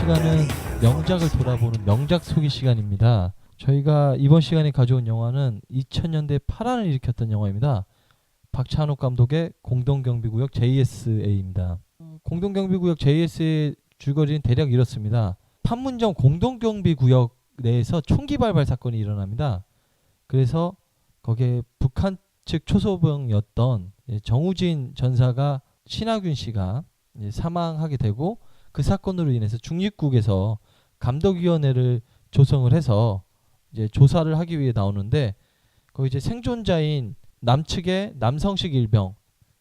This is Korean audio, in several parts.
시간은 명작을 돌아보는 명작 소개 시간입니다. 저희가 이번 시간에 가져온 영화는 2000년대 파란을 일으켰던 영화입니다. 박찬욱 감독의 공동경비구역 JSA입니다. 공동경비구역 JSA의 줄거리는 대략 이렇습니다. 판문점 공동경비구역 내에서 총기 발발 사건이 일어납니다. 그래서 거기에 북한 측 초소병이었던 정우진 전사가 신하균 씨가 사망하게 되고, 그 사건으로 인해서 중립국에서 감독위원회를 조성을 해서 이제 조사를 하기 위해 나오는데, 거기 이제 생존자인 남측의 남성식 일병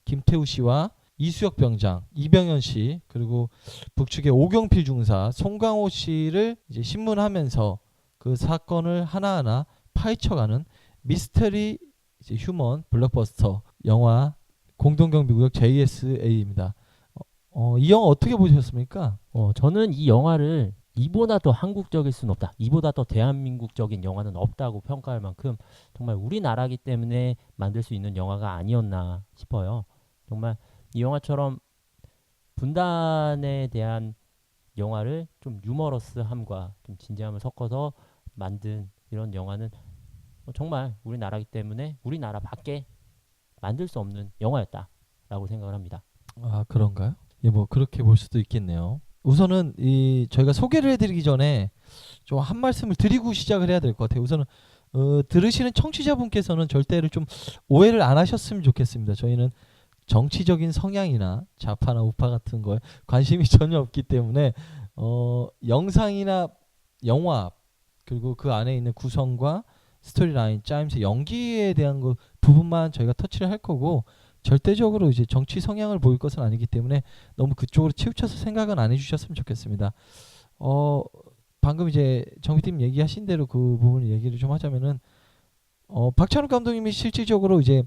김태우 씨와 이수혁 병장, 이병현 씨, 그리고 북측의 오경필 중사, 송강호 씨를 이제 신문하면서 그 사건을 하나하나 파헤쳐가는 미스터리 이제 휴먼 블록버스터 영화 공동경비구역 JSA입니다. 이 영화 어떻게 보셨습니까? 저는 이 영화를 이보다 더 한국적일 수는 없다, 이보다 더 대한민국적인 영화는 없다고 평가할 만큼 정말 우리나라기 때문에 만들 수 있는 영화가 아니었나 싶어요. 정말 이 영화처럼 분단에 대한 영화를 좀 유머러스함과 좀 진지함을 섞어서 만든 이런 영화는 정말 우리나라기 때문에 우리나라밖에 만들 수 없는 영화였다라고 생각을 합니다. 아, 그런가요? 예, 뭐 그렇게 볼 수도 있겠네요. 우선은 저희가 소개를 해드리기 전에 좀 한 말씀을 드리고 시작을 해야 될 것 같아요. 우선은 들으시는 청취자분께서는 절대로 좀 오해를 안 하셨으면 좋겠습니다. 저희는 정치적인 성향이나 좌파나 우파 같은 거에 관심이 전혀 없기 때문에 영상이나 영화, 그리고 그 안에 있는 구성과 스토리라인, 짜임새, 연기에 대한 그 부분만 저희가 터치를 할 거고, 절대적으로 이제 정치 성향을 보일 것은 아니기 때문에 너무 그쪽으로 치우쳐서 생각은 안 해주셨으면 좋겠습니다. 방금 이제 정피디님 얘기하신 대로 그 부분 얘기를 좀 하자면은, 박찬욱 감독님이 실질적으로 이제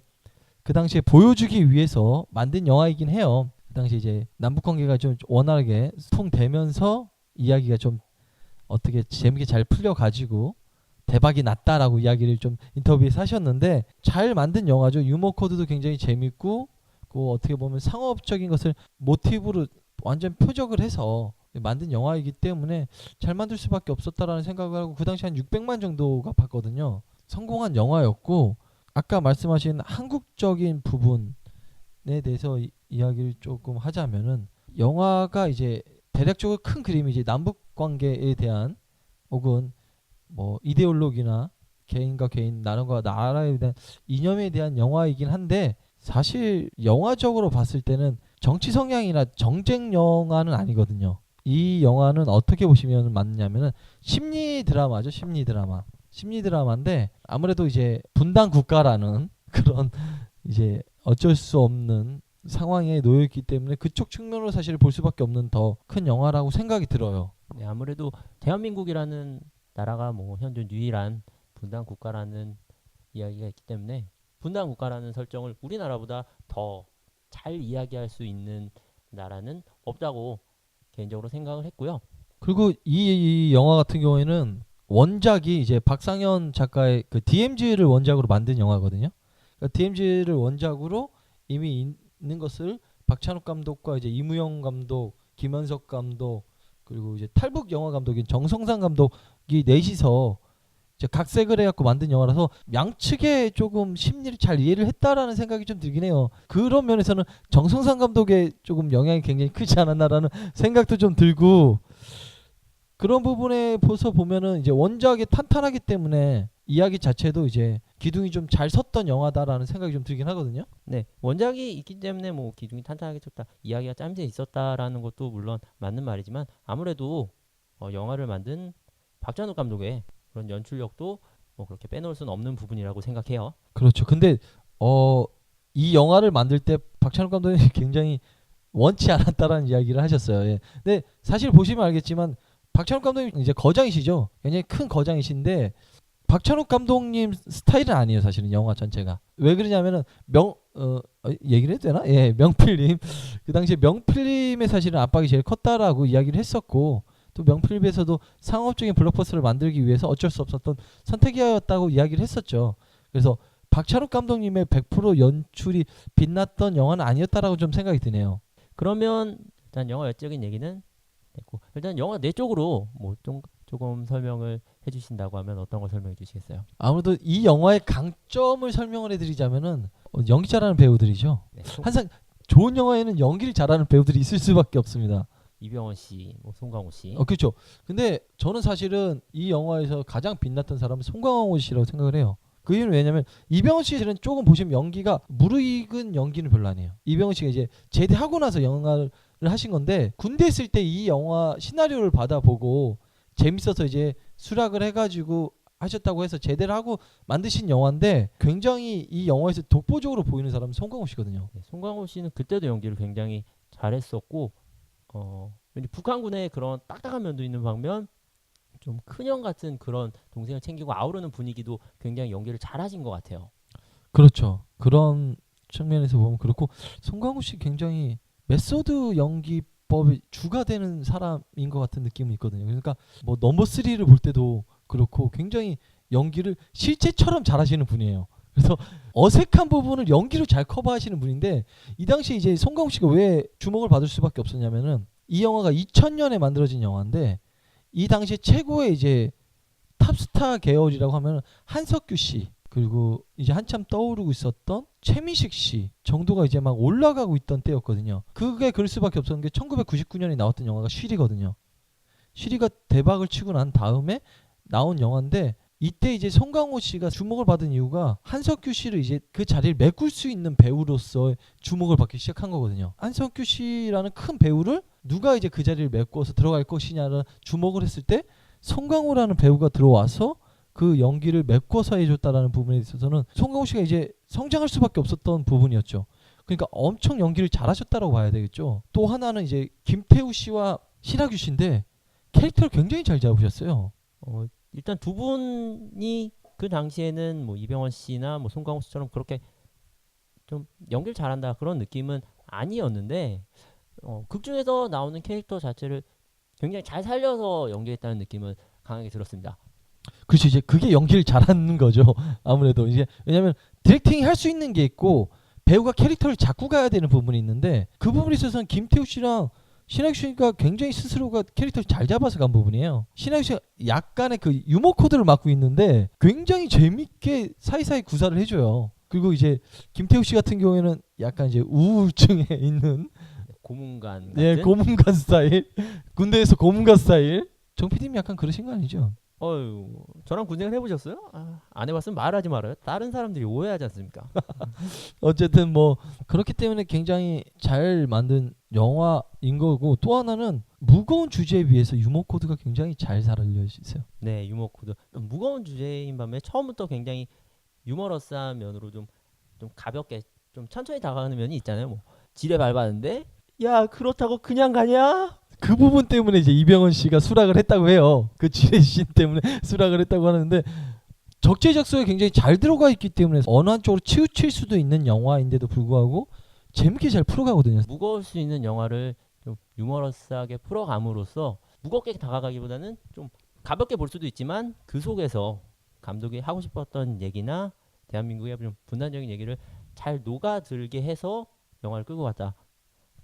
그 당시에 보여주기 위해서 만든 영화이긴 해요. 그 당시 이제 남북 관계가 좀 원활하게 소통되면서 이야기가 좀 어떻게 재밌게 잘 풀려가지고 대박이 났다라고 이야기를 좀 인터뷰에서 하셨는데, 잘 만든 영화죠. 유머 코드도 굉장히 재밌고, 그 어떻게 보면 상업적인 것을 모티브로 완전 표적을 해서 만든 영화이기 때문에 잘 만들 수밖에 없었다라는 생각을 하고, 그 당시 한 600만 정도가 봤거든요. 성공한 영화였고, 아까 말씀하신 한국적인 부분에 대해서 이야기를 조금 하자면은, 영화가 이제 대략적으로 큰 그림이 이제 남북 관계에 대한, 혹은 뭐 이데올로기나 개인과 개인, 나라과 나라에 대한 이념에 대한 영화이긴 한데, 사실 영화적으로 봤을 때는 정치 성향이나 정쟁 영화는 아니거든요. 이 영화는 어떻게 보시면 맞냐면은 심리 드라마죠. 심리 드라마인데, 아무래도 이제 분단 국가라는 그런 이제 어쩔 수 없는 상황에 놓여 있기 때문에 그쪽 측면으로 사실 볼 수밖에 없는 더 큰 영화라고 생각이 들어요. 네, 아무래도 대한민국이라는 나라가 뭐 현존 유일한 분단 국가라는 이야기가 있기 때문에 분단 국가라는 설정을 우리나라보다 더 잘 이야기할 수 있는 나라는 없다고 개인적으로 생각을 했고요. 그리고 이 영화 같은 경우에는 원작이 이제 박상현 작가의 그 DMZ를 원작으로 만든 영화거든요. 그러니까 DMZ를 원작으로 이미 있는 것을 박찬욱 감독과 이제 이무영 감독, 김현석 감독, 그리고 이제 탈북 영화 감독인 정성상 감독이 넷이서 이제 각색을 해갖고 만든 영화라서 양측의 조금 심리를 잘 이해를 했다라는 생각이 좀 들긴 해요. 그런 면에서는 정성상 감독의 조금 영향이 굉장히 크지 않았나라는 생각도 좀 들고, 그런 부분에 보서 보면은 이제 원작이 탄탄하기 때문에 이야기 자체도 이제 기둥이 좀 잘 섰던 영화다라는 생각이 좀 들긴 하거든요. 네, 원작이 있기 때문에 뭐 기둥이 탄탄하게 쳤다, 이야기가 짬새 있었다라는 것도 물론 맞는 말이지만, 아무래도 영화를 만든 박찬욱 감독의 그런 연출력도 뭐 그렇게 빼놓을 수는 없는 부분이라고 생각해요. 그렇죠. 근데 이 영화를 만들 때 박찬욱 감독이 굉장히 원치 않았다라는 이야기를 하셨어요. 예. 근데 사실 보시면 알겠지만 박찬욱 감독님 이제 거장이시죠. 굉장히 큰 거장이신데, 박찬욱 감독님 스타일은 아니에요. 사실은 영화 전체가. 왜 그러냐면은 얘기를 해도 되나? 예, 명필님. 그 당시에 명필님의 사실은 압박이 제일 컸다라고 이야기를 했었고, 또 명필님에서도 상업적인 블록버스터를 만들기 위해서 어쩔 수 없었던 선택이었다고 이야기를 했었죠. 그래서 박찬욱 감독님의 100% 연출이 빛났던 영화는 아니었다라고 좀 생각이 드네요. 그러면 일단 영화 외적인 얘기는 됐고 일단 영화 내적으로 뭐 조금 설명을 해주신다고 하면 어떤 걸 설명해 주시겠어요? 아무래도 이 영화의 강점을 설명을 해드리자면은 연기 잘하는 배우들이죠. 네, 항상 좋은 영화에는 연기를 잘하는 배우들이 있을 수밖에 없습니다. 이병헌 씨, 뭐 송강호 씨. 그렇죠. 근데 저는 사실은 이 영화에서 가장 빛났던 사람은 송강호 씨라고 생각을 해요. 그 이유는 왜냐면 이병헌 씨는 조금 보시면 연기가 무르익은 연기는 별로 아니에요. 이병헌 씨가 이제 제대하고 나서 영화를 하신 건데 군대 있을 때 이 영화 시나리오를 받아보고 재밌어서 이제 수락을 해가지고 하셨다고 해서 제대를 하고 만드신 영화인데 굉장히 이 영화에서 독보적으로 보이는 사람은 송강호 씨거든요. 네, 송강호 씨는 그때도 연기를 굉장히 잘했었고 왠지 북한군의 그런 딱딱한 면도 있는 반면 좀 큰형 같은 그런 동생을 챙기고 아우르는 분위기도 굉장히 연기를 잘하신 것 같아요. 그렇죠. 그런 측면에서 보면 그렇고 송강호 씨 굉장히 메소드 연기법이 주가 되는 사람인 것 같은 느낌이 있거든요. 그러니까 뭐 넘버 3를 볼 때도 그렇고 굉장히 연기를 실제처럼 잘하시는 분이에요. 그래서 어색한 부분을 연기로 잘 커버하시는 분인데 이 당시 이제 송강호 씨가 왜 주목을 받을 수밖에 없었냐면은 이 영화가 2000년에 만들어진 영화인데 이 당시 최고의 이제 탑스타 계열이라고 하면 한석규 씨 그리고 이제 한참 떠오르고 있었던 최민식 씨 정도가 이제 막 올라가고 있던 때였거든요. 그게 그럴 수밖에 없었던 게 1999년에 나왔던 영화가 쉬리거든요. 쉬리가 대박을 치고 난 다음에 나온 영화인데 이때 이제 송강호 씨가 주목을 받은 이유가 한석규 씨를 이제 그 자리를 메꿀 수 있는 배우로서 주목을 받기 시작한 거거든요. 한석규 씨라는 큰 배우를 누가 이제 그 자리를 메꿔서 들어갈 것이냐를 주목을 했을 때 송강호라는 배우가 들어와서 그 연기를 메꿔서 해줬다라는 부분에 있어서는 송강호 씨가 이제 성장할 수밖에 없었던 부분이었죠. 그러니까 엄청 연기를 잘하셨다라고 봐야 되겠죠. 또 하나는 이제 김태우 씨와 신하규 씨인데 캐릭터를 굉장히 잘 잡으셨어요. 일단 두 분이 그 당시에는 뭐 이병헌 씨나 뭐 송강호 씨처럼 그렇게 좀 연기를 잘한다 그런 느낌은 아니었는데 극 중에서 나오는 캐릭터 자체를 굉장히 잘 살려서 연기했다는 느낌은 강하게 들었습니다. 그렇죠. 이제 그게 연기를 잘하는 거죠. 아무래도 이제 왜냐하면 디렉팅이 할 수 있는 게 있고 배우가 캐릭터를 잡고 가야 되는 부분이 있는데 그 부분에 있어서는 김태우 씨랑 신하규 씨가 굉장히 스스로가 캐릭터를 잘 잡아서 간 부분이에요. 신하규 씨가 약간의 그 유머 코드를 맡고 있는데 굉장히 재밌게 사이사이 구사를 해줘요. 그리고 이제 김태우 씨 같은 경우에는 약간 이제 우울증에 있는 고문관 같은. 예 고문관 스타일 군대에서 고문관 스타일 정 PD님 약간 그러신 거 아니죠? 저랑 군생활 해보셨어요? 안 해봤으면 말하지 말아요. 다른 사람들이 오해하지 않습니까? 어쨌든 뭐 그렇기 때문에 굉장히 잘 만든 영화인 거고 또 하나는 무거운 주제에 비해서 유머 코드가 굉장히 잘 살려져 있어요. 네, 유머 코드. 무거운 주제인 반면 처음부터 굉장히 유머러스한 면으로 좀 가볍게 좀 천천히 다가가는 면이 있잖아요. 뭐 지뢰 밟았는데 야 그렇다고 그냥 가냐? 그 부분 때문에 이제 이병헌 씨가 수락을 했다고 해요. 그 지뢰신 때문에 수락을 했다고 하는데 적재적소에 굉장히 잘 들어가 있기 때문에 어느 한쪽으로 치우칠 수도 있는 영화인데도 불구하고 재밌게 잘 풀어가거든요. 무거울 수 있는 영화를 좀 유머러스하게 풀어감으로써 무겁게 다가가기보다는 좀 가볍게 볼 수도 있지만 그 속에서 감독이 하고 싶었던 얘기나 대한민국의 좀 분단적인 얘기를 잘 녹아들게 해서 영화를 끌고 갔다.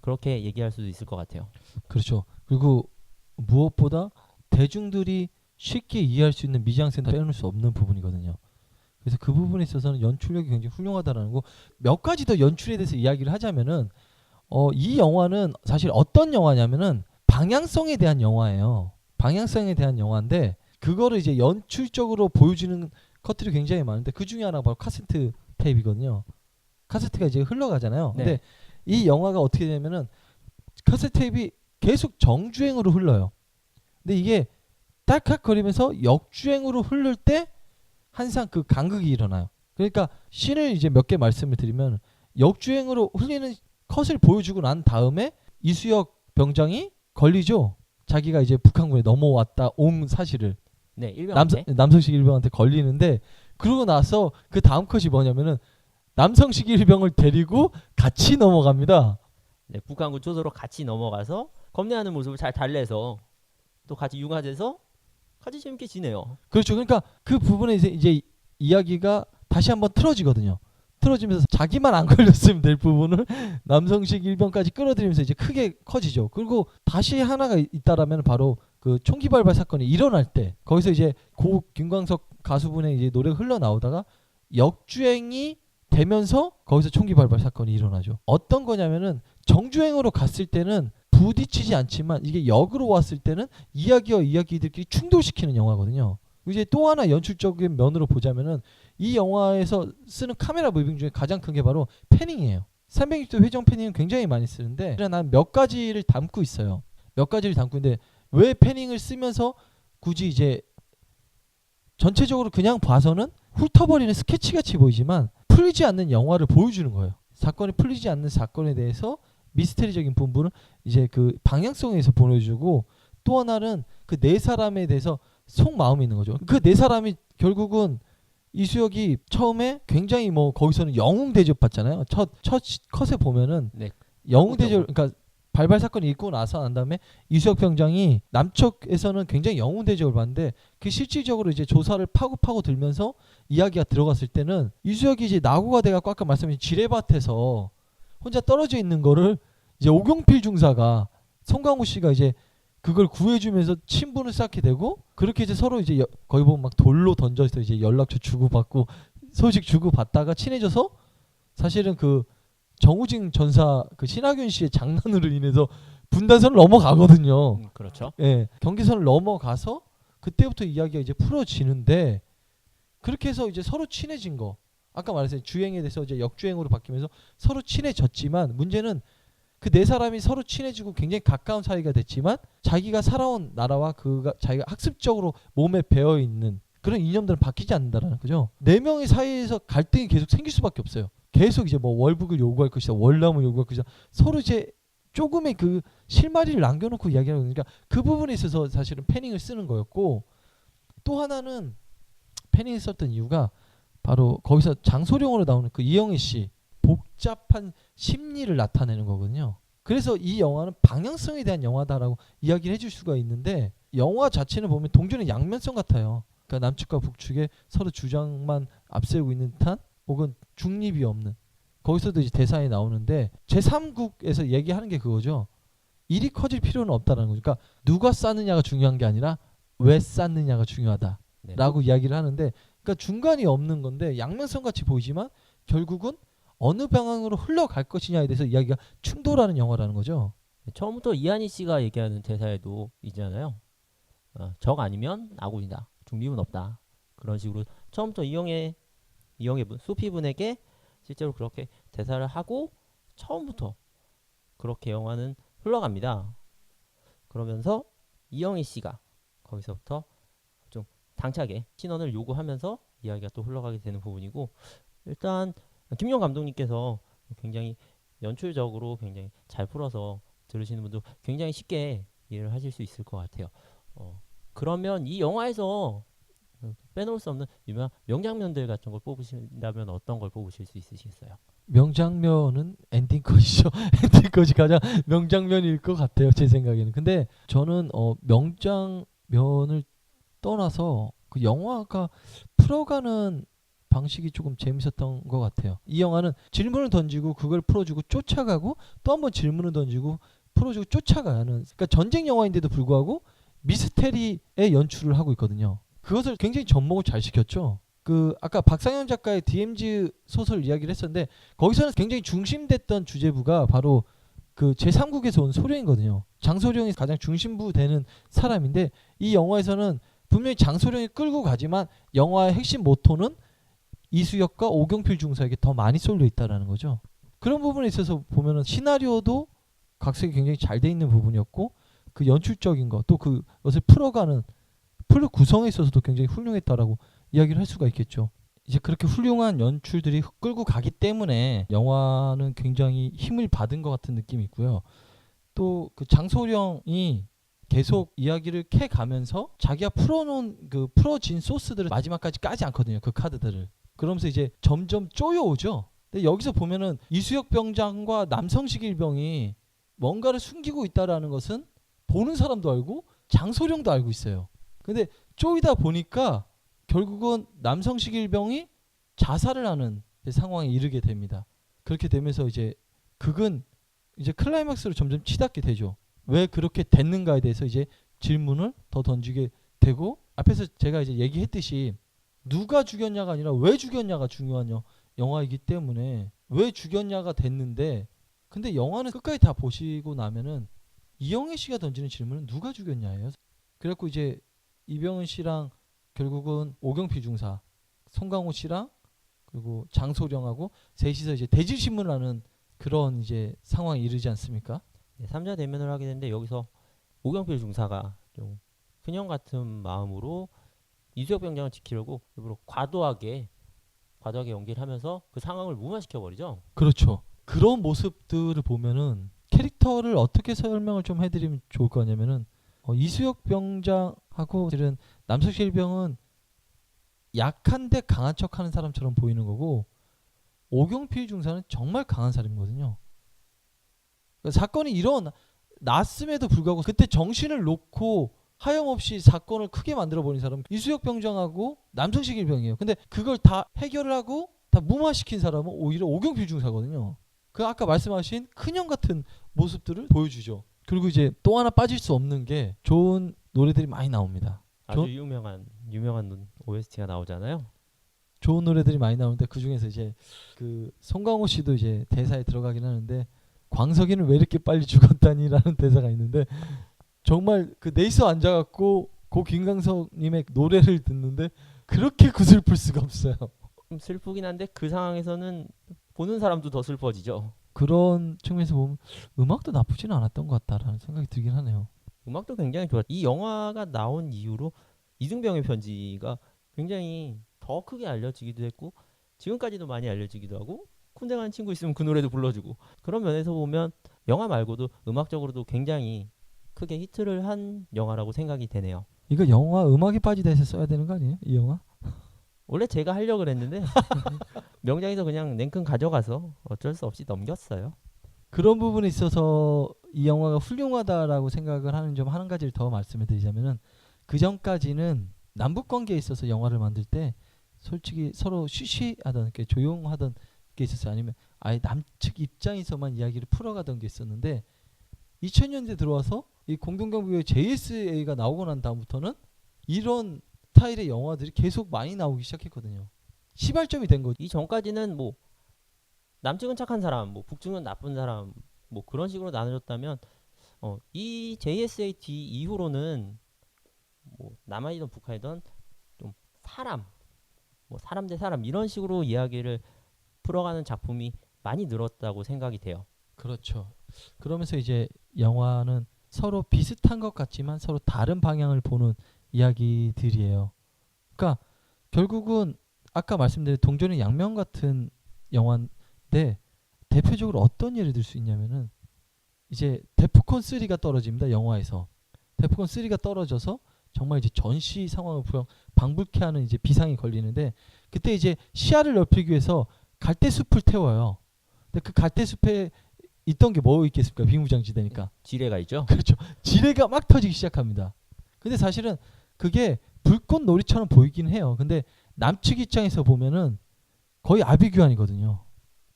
그렇게 얘기할 수도 있을 것 같아요. 그렇죠. 그리고 무엇보다 대중들이 쉽게 이해할 수 있는 미장센도 빼놓을 수 없는 부분이거든요. 그래서 그 부분에 있어서는 연출력이 굉장히 훌륭하다라는 거. 몇 가지 더 연출에 대해서 이야기를 하자면은 이 영화는 사실 어떤 영화냐면은 방향성에 대한 영화예요. 방향성에 대한 영화인데 그거를 이제 연출적으로 보여주는 컷들이 굉장히 많은데 그 중에 하나가 바로 카세트 테이프거든요. 카세트가 이제 흘러가잖아요. 네. 근데 이 영화가 어떻게 되냐면은 카세트 테이프가 계속 정주행으로 흘러요. 근데 이게 딸깍거리면서 역주행으로 흐를 때 항상 그 간극이 일어나요. 그러니까 씬을 이제 몇 개 말씀을 드리면 역주행으로 흘리는 컷을 보여주고 난 다음에 이수혁 병장이 걸리죠. 자기가 이제 북한군에 넘어왔다 온 사실을 네, 일병한테. 남성식 일병한테 걸리는데 그러고 나서 그 다음 컷이 뭐냐면은 남성식 일병을 데리고 같이 넘어갑니다. 네, 북한군 조소로 같이 넘어가서 겁내하는 모습을 잘 달래서 또 같이 융화돼서 같이 재밌게 지내요. 그렇죠. 그러니까 그 부분에 이제 이야기가 다시 한번 틀어지거든요. 틀어지면서 자기만 안 걸렸으면 될 부분을 남성식 일병까지 끌어들이면서 이제 크게 커지죠. 그리고 다시 하나가 있다라면 바로 그 총기 발발 사건이 일어날 때 거기서 이제 고 김광석 가수분의 이제 노래가 흘러나오다가 역주행이 되면서 거기서 총기 발발 사건이 일어나죠. 어떤 거냐면은 정주행으로 갔을 때는 부딪히지 않지만 이게 역으로 왔을 때는 이야기와 이야기들끼리 충돌시키는 영화거든요. 이제 또 하나 연출적인 면으로 보자면은 이 영화에서 쓰는 카메라 무빙 중에 가장 큰 게 바로 패닝이에요. 360도 회전 패닝은 굉장히 많이 쓰는데 난 몇 가지를 담고 있어요. 몇 가지를 담고 있는데 왜 패닝을 쓰면서 굳이 이제 전체적으로 그냥 봐서는 훑어버리는 스케치같이 보이지만 풀리지 않는 영화를 보여주는 거예요. 사건이 풀리지 않는 사건에 대해서 미스테리적인 부분을 이제 그 방향성에서 보여주고 또 하나는 그 네 사람에 대해서 속마음이 있는 거죠. 그 네 사람이 결국은 이수혁이 처음에 굉장히 뭐 거기서는 영웅 대접 받잖아요. 첫 컷에 보면은 네. 영웅 대접 그러니까 발발 사건이 있고 나서 난 다음에 이수혁 병장이 남쪽에서는 굉장히 영웅 대접을 받는데 그 실질적으로 이제 조사를 파고 들면서 이야기가 들어갔을 때는 이수혁이 이제 낙오가 돼갖고 아까 말씀하신 지뢰밭에서 혼자 떨어져 있는 거를 이제 오경필 중사가 송강호 씨가 이제 그걸 구해주면서 친분을 쌓게 되고 그렇게 이제 서로 이제 거의 보면 막 돌로 던져서 이제 연락처 주고받고 소식 주고받다가 친해져서 사실은 그 정우징 전사 그 신하균 씨의 장난으로 인해서 분단선을 넘어가거든요. 그렇죠. 예, 경계선을 넘어가서 그때부터 이야기가 이제 풀어지는데 그렇게 해서 이제 서로 친해진 거. 아까 말했어요. 주행에 대해서 이제 역주행으로 바뀌면서 서로 친해졌지만 문제는 그 네 사람이 서로 친해지고 굉장히 가까운 사이가 됐지만 자기가 살아온 나라와 그가 자기가 학습적으로 몸에 배어 있는 그런 이념들은 바뀌지 않는다라는 거죠. 네 명의 사이에서 갈등이 계속 생길 수밖에 없어요. 계속 이제 뭐 월북을 요구할 것이다, 월남을 요구할 것이다. 서로 이제 조금의 그 실마리를 남겨놓고 이야기하는 거니까 그 부분에 있어서 사실은 패닝을 쓰는 거였고 또 하나는 패닝을 썼던 이유가 바로 거기서 장소령으로 나오는 그 이영애 씨 복잡한 심리를 나타내는 거거든요. 그래서 이 영화는 방향성에 대한 영화다라고 이야기를 해줄 수가 있는데 영화 자체는 보면 동전의 양면성 같아요. 그러니까 남측과 북측에 서로 주장만 앞세우고 있는 듯한 혹은 중립이 없는 거기서도 이제 대사에 나오는데 제3국에서 얘기하는 게 그거죠. 일이 커질 필요는 없다라는 거죠. 그러니까 누가 쌓느냐가 중요한 게 아니라 왜 쌓느냐가 중요하다라고 네. 이야기를 하는데 그러니까 중간이 없는 건데 양면성 같이 보이지만 결국은 어느 방향으로 흘러갈 것이냐에 대해서 이야기가 충돌하는 영화라는 거죠. 처음부터 이한희 씨가 얘기하는 대사에도 있잖아요. 적 아니면 아군이다. 중립은 없다. 그런 식으로 처음부터 이영애 소피 분에게 실제로 그렇게 대사를 하고 처음부터 그렇게 영화는 흘러갑니다. 그러면서 이영애 씨가 거기서부터 좀 당차게 신원을 요구하면서 이야기가 또 흘러가게 되는 부분이고 일단 김용 감독님께서 굉장히 연출적으로 굉장히 잘 풀어서 들으시는 분도 굉장히 쉽게 이해를 하실 수 있을 것 같아요. 그러면 이 영화에서 빼놓을 수 없는 유명한 명장면들 같은 걸 뽑으신다면 어떤 걸 뽑으실 수 있으시겠어요? 명장면은 엔딩컷이죠. 엔딩컷이 가장 명장면일 것 같아요. 제 생각에는. 근데 저는 명장면을 떠나서 그 영화가 풀어가는 방식이 조금 재밌었던 것 같아요. 이 영화는 질문을 던지고 그걸 풀어주고 쫓아가고 또 한 번 질문을 던지고 풀어주고 쫓아가는 그러니까 전쟁 영화인데도 불구하고 미스테리의 연출을 하고 있거든요. 그것을 굉장히 접목을 잘 시켰죠. 그 아까 박상현 작가의 DMZ 소설 이야기를 했었는데 거기서는 굉장히 중심됐던 주제부가 바로 그 제3국에서 온 소령이거든요. 장소령이 가장 중심부 되는 사람인데 이 영화에서는 분명히 장소령이 끌고 가지만 영화의 핵심 모토는 이수혁과 오경필 중사에게 더 많이 쏠려 있다라는 거죠. 그런 부분에 있어서 보면은 시나리오도 각색이 굉장히 잘 돼 있는 부분이었고 그 연출적인 거 또 그것을 풀어가는 플롯 구성에 있어서도 굉장히 훌륭했다라고 이야기를 할 수가 있겠죠. 이제 그렇게 훌륭한 연출들이 끌고 가기 때문에 영화는 굉장히 힘을 받은 것 같은 느낌이 있고요. 또 그 장소령이 계속 이야기를 캐가면서 자기가 풀어놓은 그 풀어진 소스들을 마지막까지 까지 않거든요. 그 카드들을. 그러면서 이제 점점 쪼여오죠. 근데 여기서 보면은 이수혁 병장과 남성식 일병이 뭔가를 숨기고 있다라는 것은 보는 사람도 알고 장소령도 알고 있어요. 근데 쪼이다 보니까 결국은 남성식 일병이 자살을 하는 상황에 이르게 됩니다. 그렇게 되면서 이제 극은 이제 클라이막스로 점점 치닫게 되죠. 왜 그렇게 됐는가에 대해서 이제 질문을 더 던지게 되고, 앞에서 제가 이제 얘기했듯이 누가 죽였냐가 아니라 왜 죽였냐가 중요한 영화이기 때문에 왜 죽였냐가 됐는데, 근데 영화는 끝까지 다 보시고 나면은 이영애 씨가 던지는 질문은 누가 죽였냐예요. 그래갖고 이제 이병헌 씨랑 결국은 오경필 중사, 송강호 씨랑 그리고 장소령하고 셋이서 이제 대질신문을 하는 그런 이제 상황에 이르지 않습니까? 네, 3자 대면을 하게 되는데 여기서 오경필 중사가 좀 그냥 같은 마음으로 이수혁 병장을 지키려고 일부러 과도하게 연기를 하면서 그 상황을 무마시켜 버리죠. 그렇죠. 그런 모습들을 보면은 캐릭터를 어떻게 설명을 좀 해드리면 좋을 거냐면은 이수혁 병장하고 사실은 남석실 병은 약한데 강한 척하는 사람처럼 보이는 거고, 오경필 중사는 정말 강한 사람이거든요. 그러니까 사건이 일어났음에도 불구하고 그때 정신을 놓고 하염없이 사건을 크게 만들어 버린 사람은 이수혁 병장하고 남성식 병이에요. 근데 그걸 다 해결을 하고 다 무마시킨 사람은 오히려 오경필 중사거든요. 그 아까 말씀하신 큰형 같은 모습들을 보여주죠. 그리고 이제 또 하나 빠질 수 없는 게 좋은 노래들이 많이 나옵니다. 아주 유명한 OST가 나오잖아요. 좋은 노래들이 많이 나오는데 그 중에서 이제 그 송강호 씨도 이제 대사에 들어가긴 하는데, 광석이는 왜 이렇게 빨리 죽었다니라는 대사가 있는데, 정말 그 넷이서 앉아갖고 고 김광석님의 노래를 듣는데 그렇게 구슬플 수가 없어요. 좀 슬프긴 한데 그 상황에서는 보는 사람도 더 슬퍼지죠. 그런 측면에서 보면 음악도 나쁘지는 않았던 것 같다라는 생각이 들긴 하네요. 음악도 굉장히 좋았. 이 영화가 나온 이후로 이등병의 편지가 굉장히 더 크게 알려지기도 했고 지금까지도 많이 알려지기도 하고, 군대 가는 친구 있으면 그 노래도 불러주고, 그런 면에서 보면 영화 말고도 음악적으로도 굉장히 크게 히트를 한 영화라고 생각이 되네요. 이거 영화 음악이 빠지다 해서 써야 되는 거 아니에요? 이 영화? 원래 제가 하려고 그랬는데 명장에서 그냥 냉큼 가져가서 어쩔 수 없이 넘겼어요. 그런 부분에 있어서 이 영화가 훌륭하다라고 생각을 하는 점 한 가지를 더 말씀을 드리자면은, 그 전까지는 남북 관계에 있어서 영화를 만들 때 솔직히 서로 쉬쉬하던 게 조용하던 게 있었어요. 아니면 아예 남측 입장에서만 이야기를 풀어가던 게 있었는데, 2000년대 들어와서 이 공동경비의 JSA가 나오고 난 다음부터는 이런 스타일의 영화들이 계속 많이 나오기 시작했거든요. 시발점이 된 거죠. 이 전까지는 뭐 남측은 착한 사람, 뭐 북측은 나쁜 사람, 뭐 그런 식으로 나눠졌다면 이 JSAT 이후로는 뭐 남한이든 북한이든 좀 사람, 뭐 사람 대 사람 이런 식으로 이야기를 풀어가는 작품이 많이 늘었다고 생각이 돼요. 그렇죠. 그러면서 이제 영화는 서로 비슷한 것 같지만 서로 다른 방향을 보는 이야기들이에요. 그러니까 결국은 아까 말씀드린 동전의 양면 같은 영화인데, 대표적으로 어떤 예를 들 수 있냐면은 이제 데프콘 3가 떨어집니다. 영화에서 데프콘 3가 떨어져서 정말 이제 전시 상황을 방불케 하는 이제 비상이 걸리는데, 그때 이제 시야를 넓히기 위해서 갈대숲을 태워요. 근데 그 갈대숲에 있던 게 뭐 있겠습니까? 비무장지대니까. 지뢰가 있죠. 그렇죠. 지뢰가 막 터지기 시작합니다. 근데 사실은 그게 불꽃놀이처럼 보이긴 해요. 근데 남측 입장에서 보면은 거의 아비규환이거든요.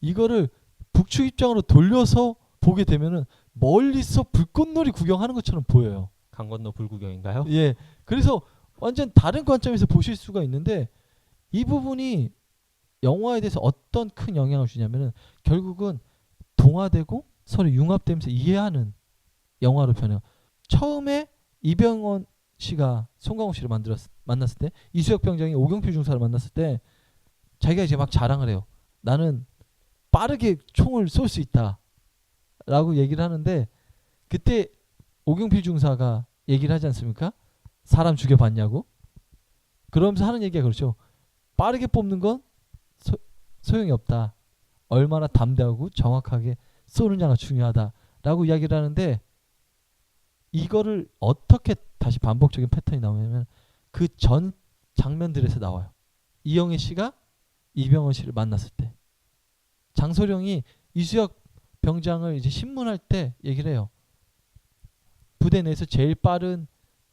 이거를 북측 입장으로 돌려서 보게 되면은 멀리서 불꽃놀이 구경하는 것처럼 보여요. 강 건너 불구경인가요? 예. 그래서 완전 다른 관점에서 보실 수가 있는데, 이 부분이 영화에 대해서 어떤 큰 영향을 주냐면은 결국은 동화되고 서로 융합되면서 이해하는 영화로 변해요. 처음에 이병헌 씨가 송강호 씨를 만났을 때, 이수혁 병장이 오경필 중사를 만났을 때 자기가 이제 막 자랑을 해요. 나는 빠르게 총을 쏠 수 있다 라고 얘기를 하는데, 그때 오경필 중사가 얘기를 하지 않습니까? 사람 죽여봤냐고. 그러면서 하는 얘기가 그렇죠. 빠르게 뽑는 건 소용이 없다. 얼마나 담대하고 정확하게 쏘느냐가 중요하다라고 이야기를 하는데, 이거를 어떻게 다시 반복적인 패턴이 나오냐면 그 전 장면들에서 나와요. 이영애 씨가 이병헌 씨를 만났을 때, 장소령이 이수혁 병장을 이제 신문할 때 얘기를 해요. 부대 내에서 제일 빠른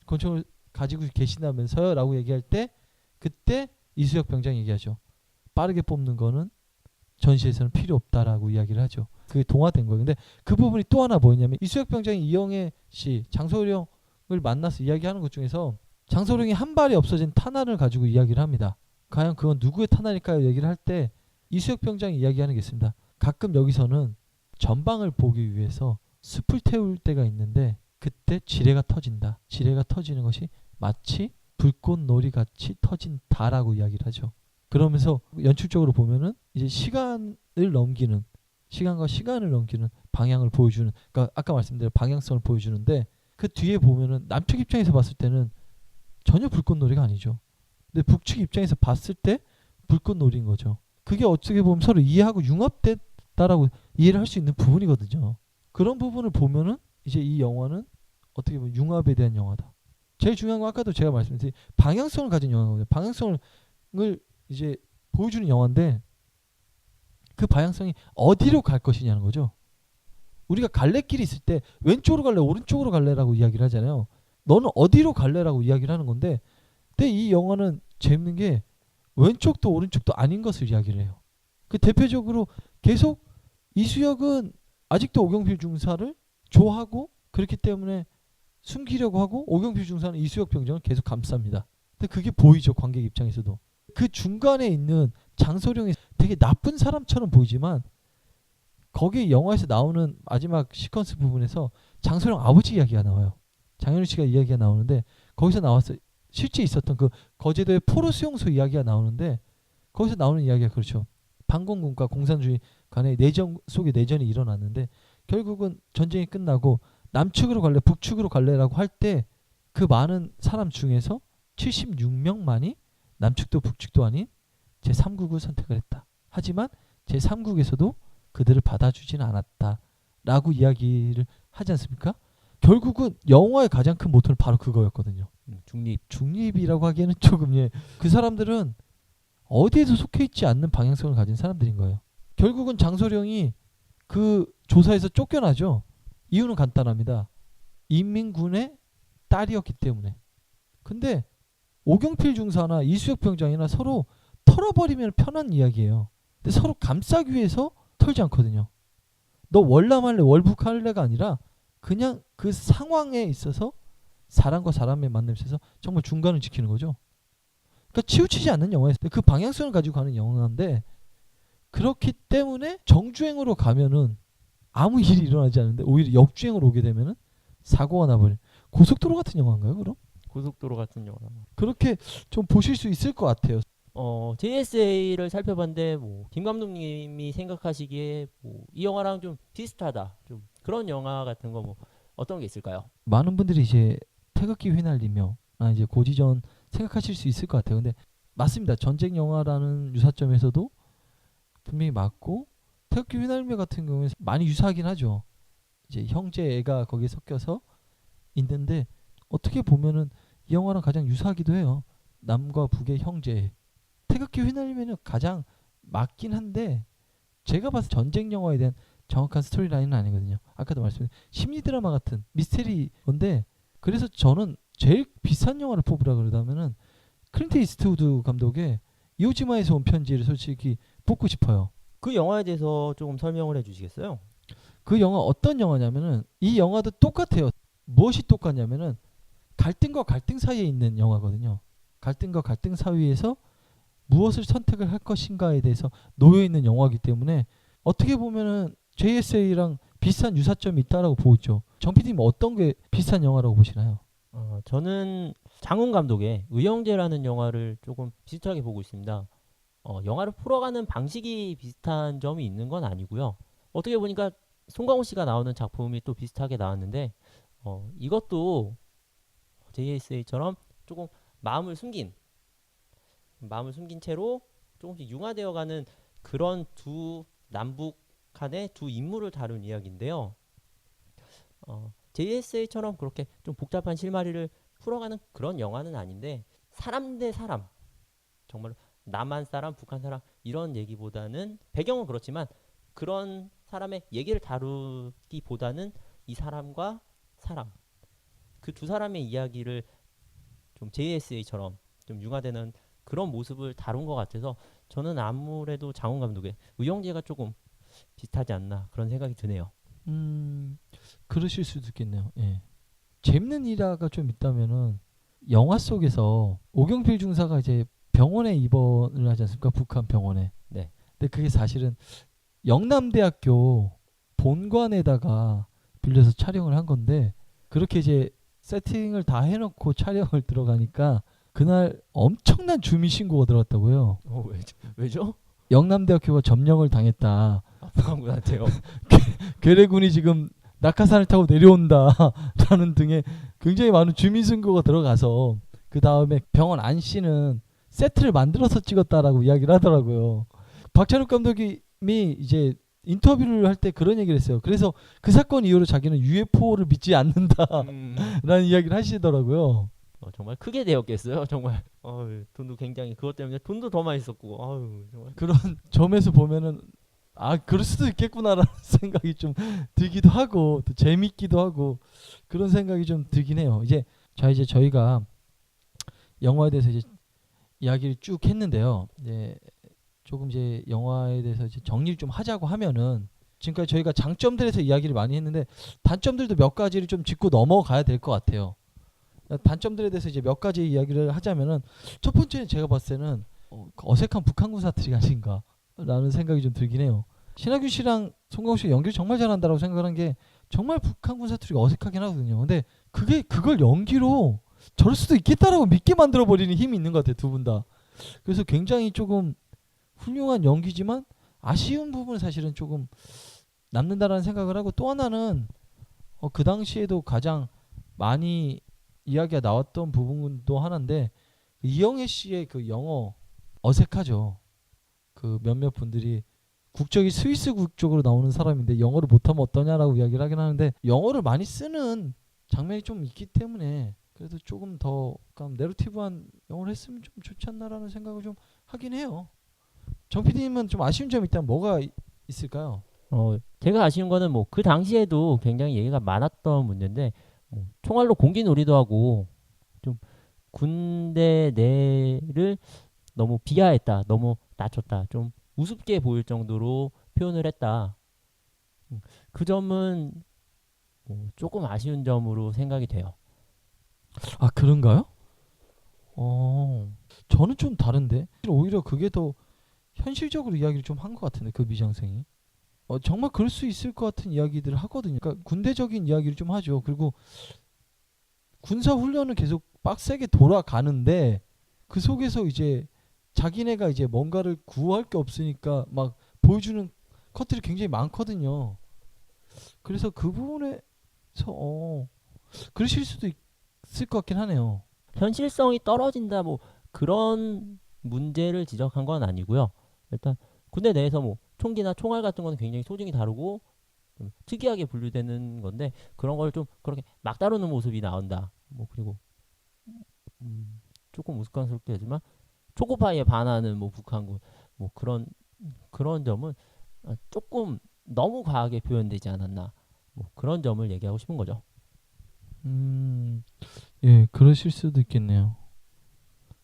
권총을 가지고 계신다면서요? 라고 얘기할 때, 그때 이수혁 병장이 얘기하죠. 빠르게 뽑는 거는 전시에서는 필요 없다라고 이야기를 하죠. 그게 동화된 거예요. 근데 그 부분이 또 하나 뭐였냐면 이수혁 병장이 이영애 씨, 장소령을 만나서 이야기하는 것 중에서 장소령이 한 발이 없어진 탄환을 가지고 이야기를 합니다. 과연 그건 누구의 탄환일까요? 얘기를 할 때 이수혁 병장이 이야기하는 게 있습니다. 가끔 여기서는 전방을 보기 위해서 숲을 태울 때가 있는데 그때 지뢰가 터진다. 지뢰가 터지는 것이 마치 불꽃놀이 같이 터진다라고 이야기를 하죠. 그러면서 연출적으로 보면은 이제 시간과 시간을 넘기는 방향을 보여주는, 그러니까 아까 말씀드린 방향성을 보여주는데 그 뒤에 보면은 남측 입장에서 봤을 때는 전혀 불꽃놀이가 아니죠. 근데 북측 입장에서 봤을 때 불꽃놀이인 거죠. 그게 어떻게 보면 서로 이해하고 융합됐다라고 이해를 할 수 있는 부분이거든요. 그런 부분을 보면은 이제 이 영화는 어떻게 보면 융합에 대한 영화다. 제일 중요한 건 아까도 제가 말씀드린 방향성을 가진 영화거든요. 방향성을 이제 보여주는 영화인데 그 방향성이 어디로 갈 것이냐는 거죠. 우리가 갈래길이 있을 때 왼쪽으로 갈래 오른쪽으로 갈래라고 이야기를 하잖아요. 너는 어디로 갈래라고 이야기를 하는 건데 근데 이 영화는 재밌는 게 왼쪽도 오른쪽도 아닌 것을 이야기를 해요. 그 대표적으로 계속 이수혁은 아직도 오경필 중사를 좋아하고 그렇기 때문에 숨기려고 하고 오경필 중사는 이수혁 병장을 계속 감쌉니다. 근데 그게 보이죠. 관객 입장에서도. 그 중간에 있는 장소령이 되게 나쁜 사람처럼 보이지만 거기 영화에서 나오는 마지막 시퀀스 부분에서 장소령 아버지 이야기가 나와요. 장현우 씨가 이야기가 나오는데 거기서 나와서 실제 있었던 그 거제도의 포로 수용소 이야기가 나오는데 거기서 나오는 이야기가 그렇죠. 반공군과 공산주의 간의 내전 속에 내전이 일어났는데 결국은 전쟁이 끝나고 남측으로 갈래 북측으로 갈래라고 할 때 그 많은 사람 중에서 76명만이 남측도 북측도 아닌 제3국을 선택을 했다. 하지만 제3국에서도 그들을 받아주지는 않았다라고 이야기를 하지 않습니까? 결국은 영화의 가장 큰 모토는 바로 그거였거든요. 중립이라고 하기에는 조금 그 사람들은 어디에도 속해 있지 않는 방향성을 가진 사람들인 거예요. 결국은 장소령이 그 조사에서 쫓겨나죠. 이유는 간단합니다. 인민군의 딸이었기 때문에. 근데 오경필 중사나 이수혁 병장이나 서로 털어버리면 편한 이야기예요. 근데 서로 감싸기 위해서 털지 않거든요. 너 월남할래 월북할래가 아니라 그냥 그 상황에 있어서 사람과 사람의 만남에 있어서 정말 중간을 지키는 거죠. 그러니까 치우치지 않는 영화였어요. 그 방향성을 가지고 가는 영화인데 그렇기 때문에 정주행으로 가면은 아무 일이 일어나지 않는데 오히려 역주행으로 오게 되면은 사고가 나버려. 고속도로 같은 영화인가요, 그럼? 고속도로 같은 영화. 그렇게 좀 보실 수 있을 것 같아요. JSA를 살펴봤는데 김 감독님이 생각하시기에 이 영화랑 좀 비슷하다. 좀 그런 영화 같은 거 어떤 게 있을까요? 많은 분들이 이제 태극기 휘날리며 이제 고지전 생각하실 수 있을 것 같아요. 근데 맞습니다. 전쟁 영화라는 유사점에서도 분명히 맞고 태극기 휘날리며 같은 경우에 많이 유사하긴 하죠. 이제 형제 애가 거기에 섞여서 있는데 어떻게 보면은 이 영화랑 가장 유사하기도 해요. 남과 북의 형제. 태극기 휘날리면은 가장 맞긴 한데 제가 봐서 전쟁 영화에 대한 정확한 스토리라인은 아니거든요. 아까도 말씀드린 심리 드라마 같은 미스테리 건데 그래서 저는 제일 비싼 영화를 뽑으라 그러다면은 클린트 이스트우드 감독의 이오지마에서 온 편지를 솔직히 뽑고 싶어요. 그 영화에 대해서 조금 설명을 해주시겠어요? 그 영화 어떤 영화냐면은 이 영화도 똑같아요. 무엇이 똑같냐면은 갈등과 갈등 사이에 있는 영화거든요. 갈등과 갈등 사이에서 무엇을 선택을 할 것인가에 대해서 놓여 있는 영화이기 때문에 어떻게 보면은 JSA랑 비슷한 유사점이 있다라고 보죠. 정 PD님 어떤 게 비슷한 영화라고 보시나요? 저는 장훈 감독의 의형제라는 영화를 조금 비슷하게 보고 있습니다. 영화를 풀어가는 방식이 비슷한 점이 있는 건 아니고요. 어떻게 보니까 송강호 씨가 나오는 작품이 또 비슷하게 나왔는데 이것도 JSA처럼 조금 마음을 숨긴 채로 조금씩 융화되어가는 그런 두 남북 간의 두 인물을 다룬 이야기인데요. JSA처럼 그렇게 좀 복잡한 실마리를 풀어가는 그런 영화는 아닌데 사람 대 사람 정말 남한 사람, 북한 사람 이런 얘기보다는 배경은 그렇지만 그런 사람의 얘기를 다루기보다는 이 사람과 사람 그 두 사람의 이야기를 좀 JSA처럼 좀 융화되는 그런 모습을 다룬 것 같아서 저는 아무래도 장훈 감독의 의형제가 조금 비슷하지 않나 그런 생각이 드네요. 그러실 수도 있겠네요. 예. 재밌는 일화가 좀 있다면은 영화 속에서 오경필 중사가 이제 병원에 입원을 하지 않습니까? 북한 병원에. 네. 근데 그게 사실은 영남대학교 본관에다가 빌려서 촬영을 한 건데 그렇게 이제 세팅을 다 해놓고 촬영을 들어가니까 그날 엄청난 주민 신고가 들어갔다고요. 왜죠? 영남대학교가 점령을 당했다. 북한군한테요. 괴뢰군이 지금 낙하산을 타고 내려온다라는 등의 굉장히 많은 주민 신고가 들어가서 그 다음에 병원 안씨는 세트를 만들어서 찍었다라고 이야기를 하더라고요. 박찬욱 감독이 이제 인터뷰를 할 때 그런 얘기를 했어요. 그래서 그 사건 이후로 자기는 UFO를 믿지 않는다라는 이야기를 하시더라고요. 정말 크게 되었겠어요. 정말 돈도 굉장히 그것 때문에 돈도 더 많이 썼고 정말 그런 점에서 보면은 그럴 수도 있겠구나라는 생각이 좀 들기도 하고 또 재밌기도 하고 그런 생각이 좀 들긴 해요. 이제 저희가 영화에 대해서 이제 이야기를 쭉 했는데요. 이제 조금 이제 영화에 대해서 이제 정리를 좀 하자고 하면은 지금까지 저희가 장점들에서 이야기를 많이 했는데 단점들도 몇 가지를 좀 짚고 넘어가야 될 것 같아요. 단점들에 대해서 이제 몇 가지 이야기를 하자면은 첫 번째는 제가 봤을 때는 어색한 북한군 사투리 아닌가라는 생각이 좀 들긴 해요. 신하균 씨랑 송강호 씨가 연기를 정말 잘한다라고 생각하는 게 정말 북한군 사투리가 어색하긴 하거든요. 근데 그걸 연기로 저럴 수도 있겠다라고 믿게 만들어 버리는 힘이 있는 것 같아요. 두 분 다. 그래서 굉장히 조금 훌륭한 연기지만 아쉬운 부분은 사실은 조금 남는다라는 생각을 하고 또 하나는 그 당시에도 가장 많이 이야기가 나왔던 부분도 하나인데 이영애 씨의 그 영어 어색하죠. 그 몇몇 분들이 국적이 스위스 국적으로 나오는 사람인데 영어를 못하면 어떠냐라고 이야기를 하긴 하는데 영어를 많이 쓰는 장면이 좀 있기 때문에 그래도 조금 더 내러티브한 영어를 했으면 좀 좋지 않나라는 생각을 좀 하긴 해요. 정 PD님은 좀 아쉬운 점이 있다면 뭐가 있을까요? 제가 아쉬운 거는 뭐 그 당시에도 굉장히 얘기가 많았던 문제인데 뭐 총알로 공기놀이도 하고 좀 군대 내를 너무 비하했다, 너무 낮췄다, 좀 우습게 보일 정도로 표현을 했다. 그 점은 뭐 조금 아쉬운 점으로 생각이 돼요. 그런가요? 저는 좀 다른데 오히려 그게 더 현실적으로 이야기를 좀 한 것 같은데 그 미장센이 정말 그럴 수 있을 것 같은 이야기들을 하거든요. 그러니까 군대적인 이야기를 좀 하죠. 그리고 군사 훈련은 계속 빡세게 돌아가는데 그 속에서 이제 자기네가 이제 뭔가를 구할 게 없으니까 막 보여주는 컷들이 굉장히 많거든요. 그래서 그 부분에서 그러실 수도 있을 것 같긴 하네요. 현실성이 떨어진다 뭐 그런 문제를 지적한 건 아니고요. 일단 군대 내에서 뭐 총기나 총알 같은 건 굉장히 소중히 다루고 좀 특이하게 분류되는 건데 그런 걸 좀 그렇게 막 다루는 모습이 나온다. 뭐 그리고 조금 우스꽝스럽게 하지만 초코파이에 반하는 뭐 북한군 뭐 그런 점은 조금 너무 과하게 표현되지 않았나. 뭐 그런 점을 얘기하고 싶은 거죠. 예, 그러실 수도 있겠네요.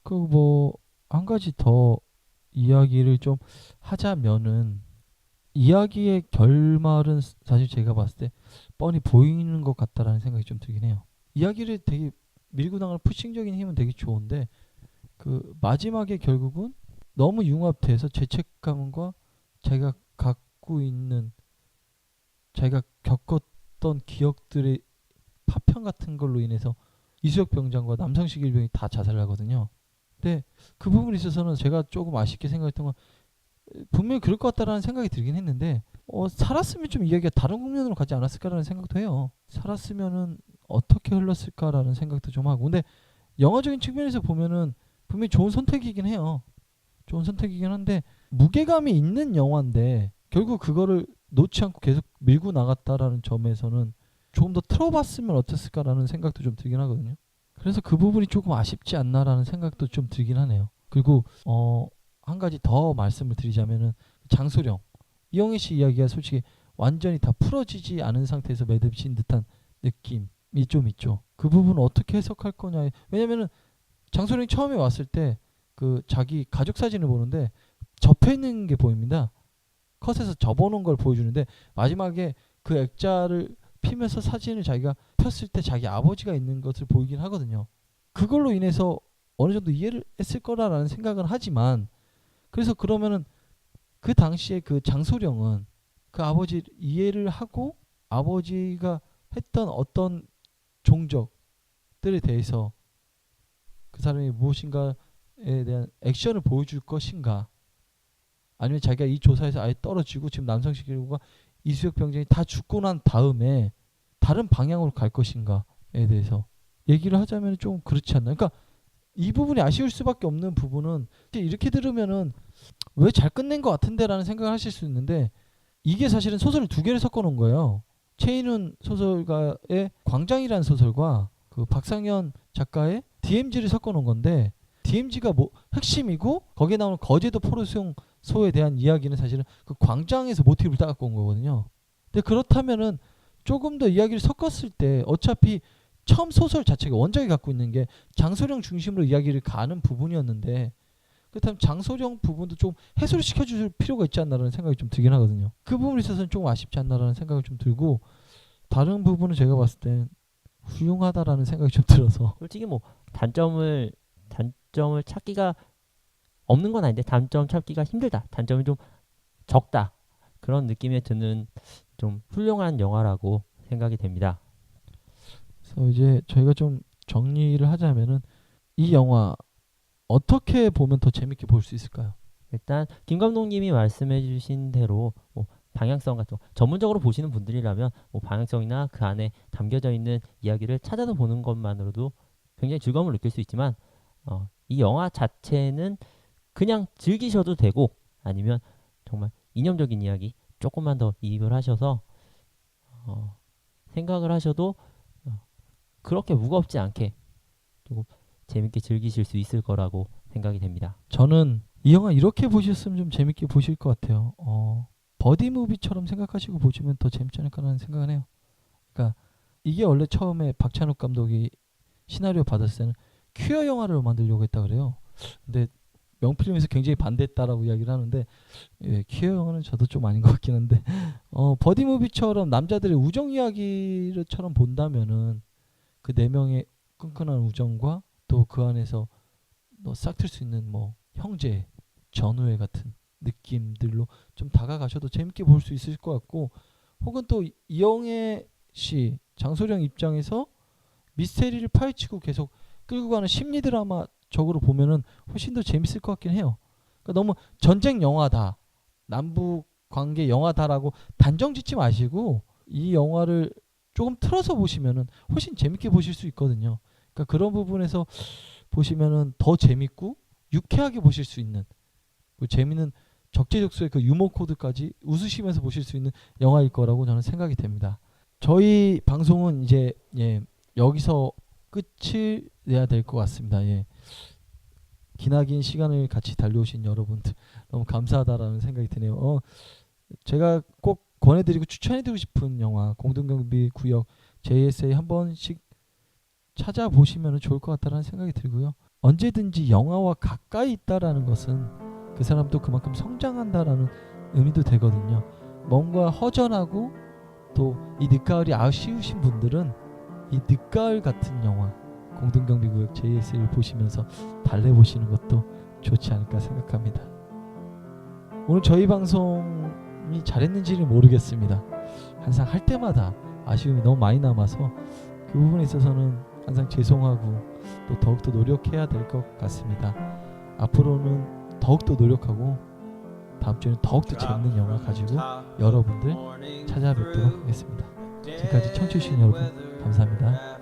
그리고 뭐 한 가지 더 이야기를 좀 하자면은 이야기의 결말은 사실 제가 봤을 때 뻔히 보이는 것 같다라는 생각이 좀 들긴 해요. 이야기를 되게 밀고 나가는 푸싱적인 힘은 되게 좋은데 그 마지막에 결국은 너무 융합돼서 죄책감과 자기가 갖고 있는 자기가 겪었던 기억들의 파편 같은 걸로 인해서 이수혁 병장과 남성식 일병이 다 자살을 하거든요. 근데 그 부분에 있어서는 제가 조금 아쉽게 생각했던 건 분명히 그럴 것 같다라는 생각이 들긴 했는데 살았으면 좀 이야기가 다른 국면으로 가지 않았을까라는 생각도 해요. 살았으면은 어떻게 흘렀을까라는 생각도 좀 하고 근데 영화적인 측면에서 보면은 분명히 좋은 선택이긴 해요. 좋은 선택이긴 한데 무게감이 있는 영화인데 결국 그거를 놓지 않고 계속 밀고 나갔다라는 점에서는 조금 더 틀어봤으면 어땠을까라는 생각도 좀 들긴 하거든요. 그래서 그 부분이 조금 아쉽지 않나라는 생각도 좀 들긴 하네요. 그리고 한 가지 더 말씀을 드리자면은 장소령 이영애 씨 이야기가 솔직히 완전히 다 풀어지지 않은 상태에서 매듭신 듯한 느낌이 좀 있죠. 그 부분 어떻게 해석할 거냐. 왜냐면은 장소령이 처음에 왔을 때 그 자기 가족 사진을 보는데 접혀 있는 게 보입니다. 컷에서 접어놓은 걸 보여주는데 마지막에 그 액자를 피면서 사진을 자기가 폈을 때 자기 아버지가 있는 것을 보이긴 하거든요. 그걸로 인해서 어느 정도 이해를 했을 거라는 생각은 하지만 그래서 그러면은 그 당시에 그 장소령은 그 아버지를 이해를 하고 아버지가 했던 어떤 종적들에 대해서 그 사람이 무엇인가에 대한 액션을 보여줄 것인가 아니면 자기가 이 조사에서 아예 떨어지고 지금 남성식 일구가 이수혁 병장이 다 죽고 난 다음에 다른 방향으로 갈 것인가에 대해서 얘기를 하자면 좀 그렇지 않나. 그러니까 이 부분이 아쉬울 수밖에 없는 부분은 이렇게 들으면은 왜 잘 끝낸 것 같은데라는 생각을 하실 수 있는데 이게 사실은 소설을 두 개를 섞어 놓은 거예요. 최인훈 소설가의 광장이라는 소설과 그 박상현 작가의 DMZ를 섞어 놓은 건데 DMZ가 뭐 핵심이고 거기에 나오는 거제도 포로수용소에 대한 이야기는 사실은 그 광장에서 모티브를 따갖고 온 거거든요. 근데 그렇다면은 조금 더 이야기를 섞었을 때 어차피 처음 소설 자체가 원작이 갖고 있는 게 장소령 중심으로 이야기를 가는 부분이었는데 그렇다면 장소령 부분도 좀 해소를 시켜줄 필요가 있지 않나라는 생각이 좀 들긴 하거든요. 그 부분에 있어서는 조금 아쉽지 않나라는 생각이 좀 들고 다른 부분은 제가 봤을 땐 훌륭하다라는 생각이 좀 들어서 솔직히 뭐 단점을 찾기가 없는 건 아닌데 단점 찾기가 힘들다. 단점이 좀 적다. 그런 느낌이 드는 좀 훌륭한 영화라고 생각이 됩니다. 그래서 이제 저희가 좀 정리를 하자면은 이 영화 어떻게 보면 더 재밌게 볼 수 있을까요? 일단 김 감독님이 말씀해주신 대로 뭐 방향성 같은 거 전문적으로 보시는 분들이라면 뭐 방향성이나 그 안에 담겨져 있는 이야기를 찾아서 보는 것만으로도 굉장히 즐거움을 느낄 수 있지만 이 영화 자체는 그냥 즐기셔도 되고 아니면 정말 이념적인 이야기 조금만 더 이입을 하셔서 생각을 하셔도 그렇게 무겁지 않게 조금 재밌게 즐기실 수 있을 거라고 생각이 됩니다. 저는 이 영화 이렇게 보셨으면 좀 재밌게 보실 것 같아요. 버디 무비처럼 생각하시고 보시면 더 재밌지 않을까라는 생각을 해요. 그러니까 이게 원래 처음에 박찬욱 감독이 시나리오 받았을 때는 퀴어 영화를 만들려고 했다 그래요. 근데 명필름에서 굉장히 반대했다라고 이야기를 하는데 퀴어 영화는 저도 좀 아닌 것 같긴 한데 버디 무비처럼 남자들의 우정 이야기처럼 본다면은 그 네 명의 끈끈한 우정과 또 그 안에서 싹틀 수 있는 뭐 형제, 전우애 같은 느낌들로 좀 다가가셔도 재밌게 볼 수 있을 것 같고 혹은 또 이영애 씨, 장소령 입장에서 미스테리를 파헤치고 계속 끌고 가는 심리 드라마적으로 보면은 훨씬 더 재밌을 것 같긴 해요. 그러니까 너무 전쟁 영화다, 남북 관계 영화다라고 단정 짓지 마시고 이 영화를 조금 틀어서 보시면은 훨씬 재밌게 보실 수 있거든요. 그러니까 그런 부분에서 보시면은 더 재밌고 유쾌하게 보실 수 있는 그 재미있는 적재적소의 그 유머 코드까지 웃으시면서 보실 수 있는 영화일 거라고 저는 생각이 됩니다. 저희 방송은 이제 여기서 끝을 내야 될 것 같습니다. 기나긴 시간을 같이 달려오신 여러분들 너무 감사하다라는 생각이 드네요. 제가 꼭 권해드리고 추천해드리고 싶은 영화 공동경비 구역 JSA 한 번씩 찾아보시면 좋을 것 같다는 생각이 들고요. 언제든지 영화와 가까이 있다라는 것은 그 사람도 그만큼 성장한다라는 의미도 되거든요. 뭔가 허전하고 또 이 늦가을이 아쉬우신 분들은 이 늦가을 같은 영화 공동경비구역 JSA를 보시면서 달래보시는 것도 좋지 않을까 생각합니다. 오늘 저희 방송이 잘했는지는 모르겠습니다. 항상 할 때마다 아쉬움이 너무 많이 남아서 그 부분에 있어서는 항상 죄송하고 또 더욱더 노력해야 될 것 같습니다. 앞으로는 더욱더 노력하고 다음 주에는 더욱더 재밌는 영화 가지고 여러분들 찾아뵙도록 하겠습니다. 지금까지 청취해주신 여러분 감사합니다.